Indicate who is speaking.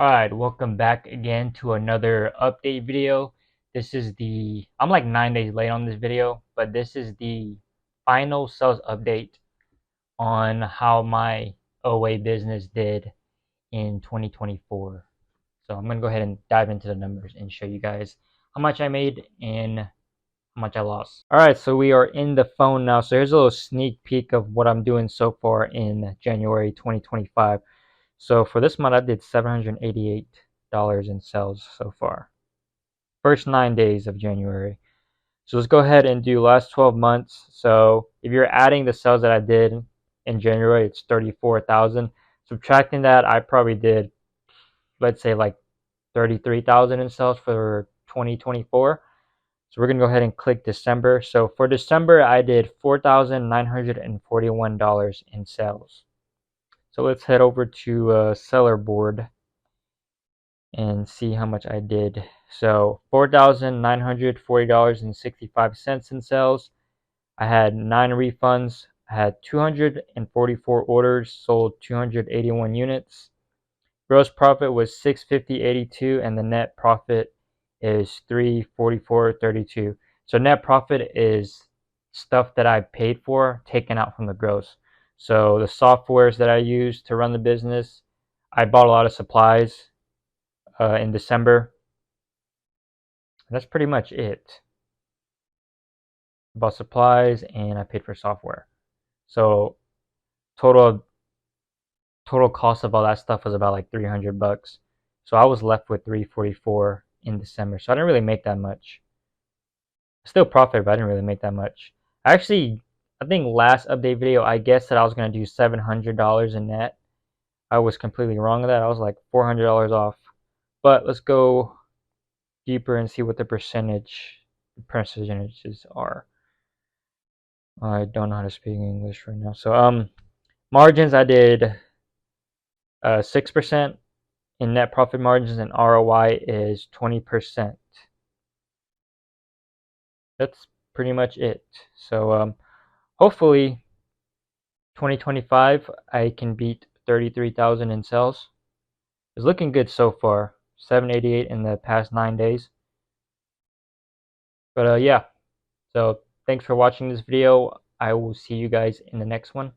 Speaker 1: Alright, welcome back again to another update video. I'm like 9 days late on this video, but this is the final sales update on how my OA business did in 2024. So I'm going to go ahead and dive into the numbers and show you guys how much I made and how much I lost. Alright, so we are in the phone now. So here's a little sneak peek of what I'm doing so far in January 2025. So for this month, I did $788 in sales so far. First 9 days of January. So let's go ahead and do last 12 months. So if you're adding the sales that I did in January, it's 34,000. Subtracting that, I probably did, let's say, like 33,000 in sales for 2024. So we're going to go ahead and click December. So for December, I did $4,941 in sales. So let's head over to seller board and see how much I did. So $4,940.65 in sales. I had 9 refunds. I had 244 orders, sold 281 units. Gross profit was $650.82 and the net profit is $344.32. So net profit is stuff that I paid for taken out from the gross. So the softwares that I use to run the business, I bought a lot of supplies in December. That's pretty much it. I bought supplies and I paid for software. So total cost of all that stuff was about like $300. So I was left with 344 in December. So I didn't really make that much. Still profit, but I didn't really make that much. Actually, I think last update video I guessed that I was gonna do $700 in net. I was completely wrong with that. I was like $400 off. But let's go deeper and see what the percentages are. I don't know how to speak English right now. So margins, I did 6% in net profit margins, and ROI is 20%. That's pretty much it. So hopefully 2025 I can beat 33,000 in sales. It's looking good so far. 788 in the past 9 days. But yeah. So thanks for watching this video. I will see you guys in the next one.